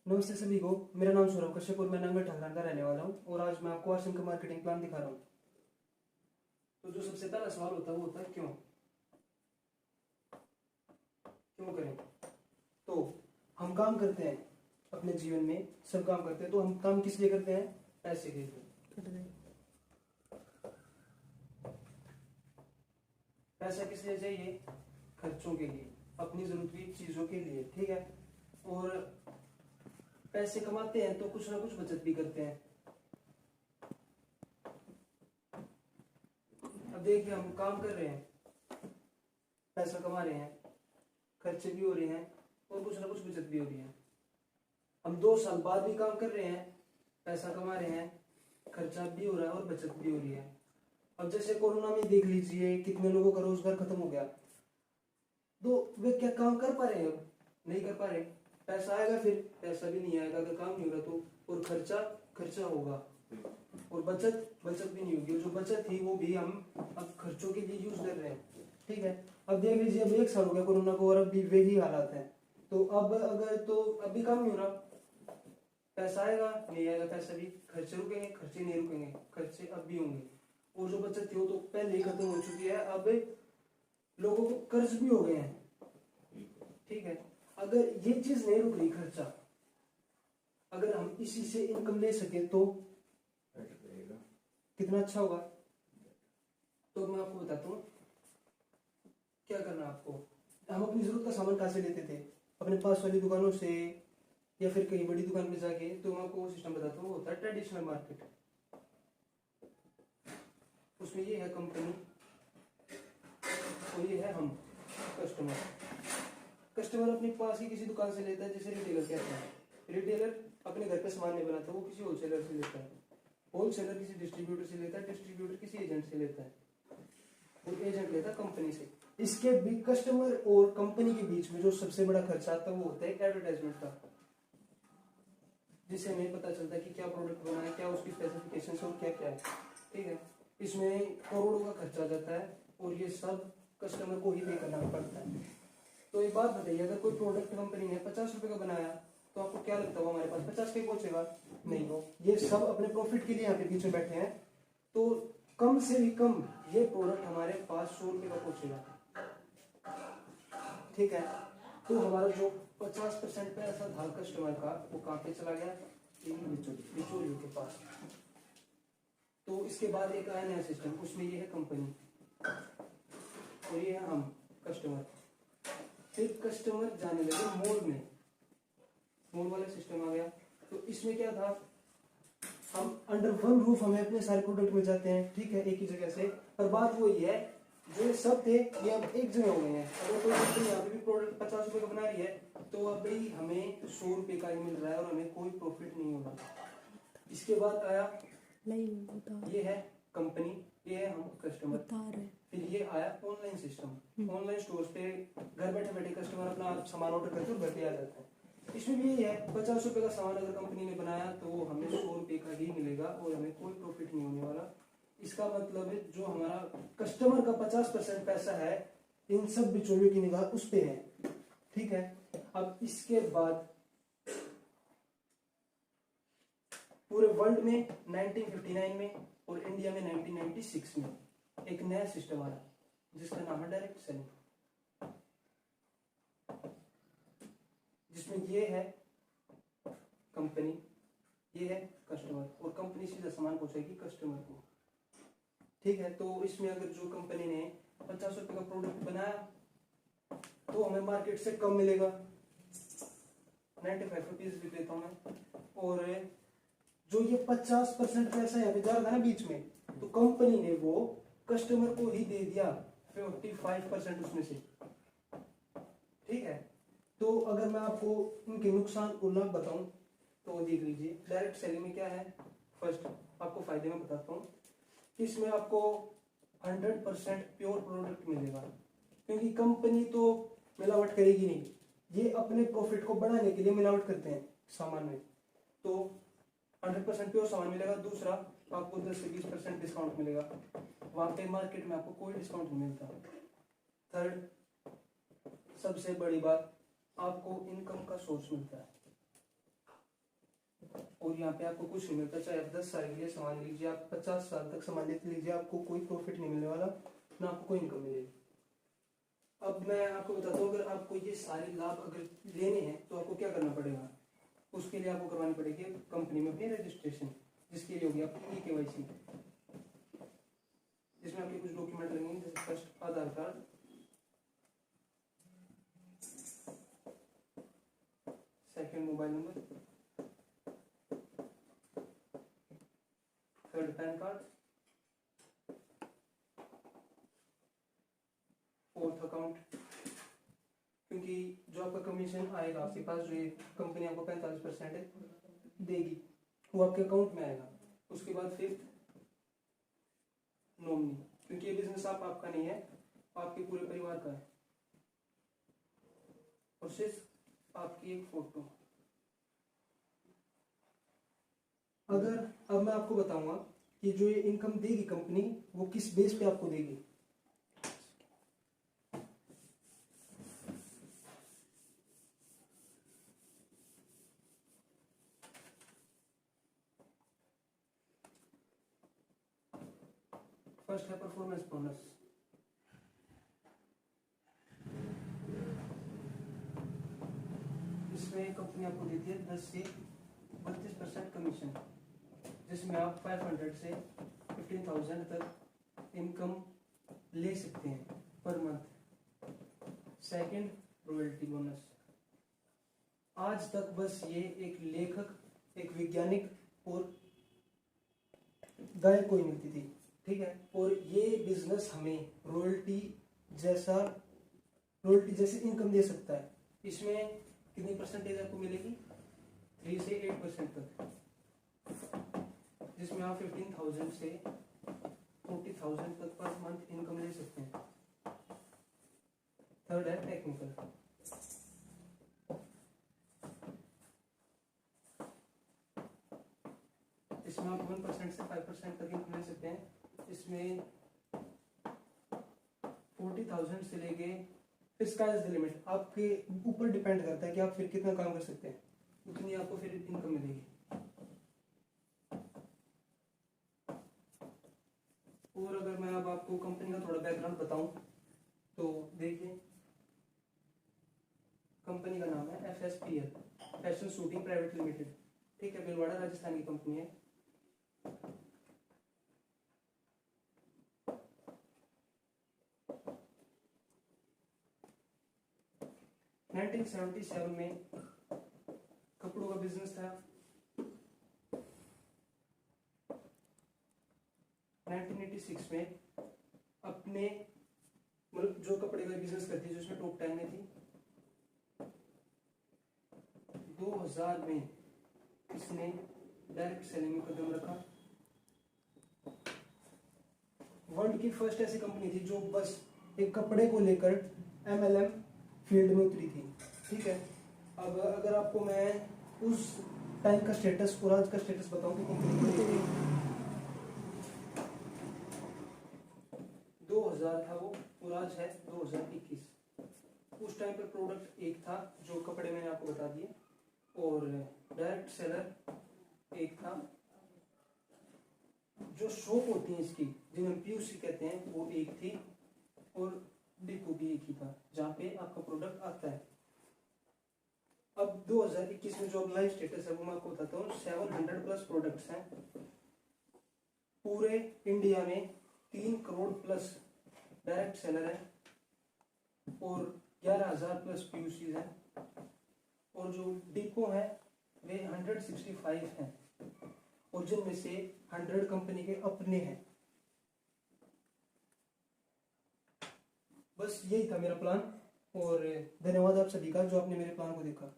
नमस्ते सभी को। मेरा नाम सौरभ कश्यप और मैं नंगल ठाकरान का रहने वाला हूँ और आज मैं आपको आरसिम का मार्केटिंग प्लान दिखा रहा हूँ। तो जो सबसे पहला सवाल होता है वो होता है क्यों क्यों करें। तो हम काम करते हैं अपने जीवन में, सब काम करते हैं, तो हम काम किस लिए करते हैं? पैसे के लिए। पैसा किस लिए चाहिए? खर्चों के लिए, अपनी जरूरत की चीजों के लिए, ठीक है। और पैसे कमाते हैं तो कुछ ना कुछ बचत भी करते हैं। अब देखिए, हम काम कर रहे हैं, पैसा कमा रहे हैं, खर्चे भी हो रहे हैं और कुछ ना कुछ बचत भी हो रही है। हम 2 साल बाद भी काम कर रहे हैं, पैसा कमा रहे हैं, खर्चा भी हो रहा है और बचत भी हो रही है। अब जैसे कोरोना में देख लीजिए कितने लोगों का रोजगार खत्म हो गया, तो वे क्या काम कर पा रहे हैं? अब नहीं कर पा रहे। पैसा आएगा, फिर पैसा भी नहीं आएगा अगर काम नहीं हो रहा तो, और खर्चा होगा और बचत भी नहीं होगी। जो बचत थी वो भी हम अब खर्चों के लिए यूज कर रहे हैं, ठीक है। अब देख लीजिए, अब 1 साल हो गया कोरोना को और अभी वही हालात है। तो अब अगर तो अभी काम नहीं हो रहा, पैसा आएगा नहीं आएगा, पैसा भी, खर्चे रुकेंगे, खर्चे नहीं रुकेंगे, खर्चे अब भी होंगे। और जो बचत थी वो तो पहले ही खत्म हो चुकी है। अब लोगों को कर्ज भी हो गए हैं, ठीक है। अगर ये चीज नहीं रुक रही, खर्चा, अगर हम इसी से इनकम ले सके तो कितना अच्छा होगा। तो मैं आपको बताता हूँ क्या करना है आपको। हम अपनी जरूरत का सामान कहाँ से लेते थे? अपने पास वाली दुकानों से या फिर कहीं बड़ी दुकान पे जाके। तो मैं आपको वो सिस्टम बताता हूँ, वो होता है ट्रेडिशनल मार्केट। उसमें ये है कंपनी और ये है हम, कस्टमर। कस्टमर अपने पास की किसी दुकान से लेता है, जैसे रिटेलर कहते हैं। रिटेलर अपने घर पे सामान नहीं बनाता, वो किसी होलसेलर से लेता है, होलसेलर किसी डिस्ट्रीब्यूटर से लेता है, डिस्ट्रीब्यूटर किसी एजेंट से लेता है और एजेंट लेता है कंपनी से। इसके भी कस्टमर और कंपनी के बीच में जो सबसे बड़ा खर्चा आता है वो होता है एडवर्टाइजमेंट का, जिससे हमें पता चलता है कि क्या प्रोडक्ट बना है, क्या उसकी स्पेसिफिकेशंस और क्या क्या है, ठीक है। इसमें करोड़ों का खर्चा आ जाता है और ये सब कस्टमर को ही पे करना पड़ता है। तो एक बात बताइए, अगर कोई प्रोडक्ट कंपनी ने 50 रुपए का बनाया तो आपको क्या लगता है हमारे पास 50 के पहुंचेगा? नहीं हो। ये सब अपने प्रॉफिट के लिए यहाँ पे पीछे बैठे हैं, तो कम से भी कम ये प्रोडक्ट हमारे पास 100 रुपए का पहुंचेगा, ठीक है। तो हमारा जो 50% पैसा था कस्टमर का, वो कहाँ पे चला गया? इन बिचौलियों के पास। तो इसके बाद एक आया नया सिस्टम, उसमें ये है कंपनी और ये है हम, कस्टमर। फिर कस्टमर जाने लगे मॉल में, मॉल वाला सिस्टम आ गया। तो इसमें क्या था, हम अंडर वन रूफ हमें अपने सारे प्रोडक्ट मिल जाते हैं, ठीक है, एक ही जगह से। पर बात वही है, जो सब थे ये अब एक जगह हो गए हैं। अगर कोई कंपनी यहाँ पे भी प्रोडक्ट 50 रुपए का बना रही है तो अब भाई हमें 100 रुपए का ही मिल रहा है और हमें कोई प्रॉफिट नहीं हो रहा। इसके बाद आया ये है कंपनी, ये है हम, कस्टमर। फिर ये आया ऑनलाइन सिस्टम। ऑनलाइन स्टोर्स पे घर बैठे बैठे कस्टमर अपना सामान ऑर्डर करके घर पे आ जाता है। इसमें भी यही है, 50 रुपए का सामान अगर कंपनी ने बनाया तो वो हमें 100 रुपए का ही मिलेगा और हमें कोई प्रॉफिट नहीं होने वाला। इसका मतलब है जो हमारा कस्टमर का 50% पैसा है, इन सब बिचौलियों की निगाह उस पे है, ठीक है। अब इसके बाद पूरे वर्ल्ड में 1959 में और इंडिया में 1996 में एक नया सिस्टम आया जिसका नाम है डायरेक्ट सेलिंग, जिसमें ये है कंपनी, ये है कस्टमर, और कंपनी सीधा सामान पहुंचाएगी कस्टमर को, ठीक है। तो इसमें अगर जो कंपनी ने 50 रुपए का प्रोडक्ट बनाया तो हमें मार्केट से कम मिलेगा, 95 रुपीज भी देता हूं मैं। और जो ये 50% पैसा यहाँ पे जा रहा था ना बीच में, तो कंपनी ने वो कस्टमर को ही दे दिया 55% उसमें से, ठीक है। तो अगर मैं आपको इनके नुकसान और लाभ बताऊं तो देख लीजिए, डायरेक्ट सेलिंग में क्या है। फर्स्ट आपको फायदे में बताता हूँ, इसमें आपको 100% प्योर प्रोडक्ट मिलेगा, क्योंकि कंपनी तो मिलावट करेगी नहीं, ये अपने प्रॉफिट को बढ़ाने के लिए मिलावट करते हैं सामान में। तो 100% प्योर सामान मिलेगा। दूसरा, आपको 10 से 20% डिस्काउंट मिलेगा, वहां पे मार्केट में आपको कोई डिस्काउंट नहीं मिलता। थर्ड, सबसे बड़ी बात, आपको इनकम का सोर्स मिलता है। और यहाँ पे आपको कुछ नहीं मिलता। चाहे आप 10 साल के लिए सामान लीजिए, आप 50 साल तक सामान लेते लीजिए, आपको कोई प्रॉफिट नहीं मिलने वाला, ना आपको कोई इनकम मिलेगी। अब मैं आपको बताता हूँ, अगर आपको ये सारे लाभ अगर लेने हैं तो आपको क्या करना पड़ेगा। उसके लिए आपको करवानी पड़ेगी कंपनी में अपनी रजिस्ट्रेशन, जिसके लिए होगी आपकी KYC, जिसमें आपके कुछ डॉक्यूमेंट लगेंगे, जैसे first Aadhaar card, second mobile number, third PAN card, fourth account, क्योंकि जो आपका कमीशन आएगा आपके पास, जो ये कंपनी आपको 45% देगी, वो आपके अकाउंट में आएगा। उसके बाद फिफ्थ नॉमिनी, क्योंकि ये बिजनेस आपका नहीं है, आपके पूरे परिवार का है। और सिर्फ आपकी एक फोटो। अगर अब मैं आपको बताऊंगा कि जो ये इनकम देगी कंपनी, वो किस बेस पे आपको देगी। फर्स्ट है परफॉर्मेंस बोनस। इसमें कंपनी आपको देती है 10 से 32% कमीशन, जिसमें आप 500 से 15,000 तक इनकम ले सकते हैं per month. Second, royalty bonus. आज तक बस ये एक लेखक, एक वैज्ञानिक और गायक को ही मिलती थी, ठीक है। और ये बिजनेस हमें रॉयल्टी जैसी इनकम दे सकता है। इसमें कितनी परसेंटेज आपको मिलेगी, 3 से 8% तक, जिसमें आप 15,000 से 40,000 तक पर मंथ इनकम ले सकते हैं। थर्ड है टेक्निकल। इसमें आप 1% से 5% तक इनकम ले सकते हैं। इसमें 40,000 से लेके, फिर स्काई इज द लिमिट, आपके ऊपर डिपेंड करता है कि आप फिर कितना काम कर सकते हैं, उतनी आपको फिर इनकम मिलेगी। और अगर मैं अब आपको कंपनी का थोड़ा बैकग्राउंड बताऊं तो देखिए, कंपनी का नाम है FSPL, fashion shooting private limited, ठीक है। भीलवाड़ा राजस्थान की कंपनी है। नाइनटीन 1977 में कपड़ों का बिजनेस था। 1986 में अपने मतलब जो कपड़े का बिजनेस करती है, जो उसमें टॉप 10 में थी। 2000 में इसने डायरेक्ट सेलिंग में कदम रखा। वर्ल्ड की फर्स्ट ऐसी कंपनी थी जो बस एक कपड़े को लेकर MLM फील्ड में उतरी थी, ठीक है। अब अगर आपको मैं उस टाइम का स्टेटस और आज का स्टेटस बताऊं कि कंपनी 2000 था वो, और आज है 2021। उस टाइम पर प्रोडक्ट एक था, जो कपड़े मैंने आपको बता दिए, और डायरेक्ट सेलर एक था। जो शॉप होती है इसकी, जिन्हें PUC कहते हैं, वो एक थी, और डिपो भी एक ही था, जहाँ पे आपका प्रोडक्ट आता है। अब 2021 में जो अब लाइव स्टेटस है वो मैं आपको बताता हूँ। 700+ प्रोडक्ट्स हैं पूरे इंडिया में, 3 करोड़ प्लस डायरेक्ट सेलर है, और 11,000+ PUCs हैं, और जो डिपो है वे 165 हैं, और जिनमें से 100 कंपनी के अपने हैं। बस यही था मेरा प्लान, और धन्यवाद आप सभी का जो आपने मेरे प्लान को देखा।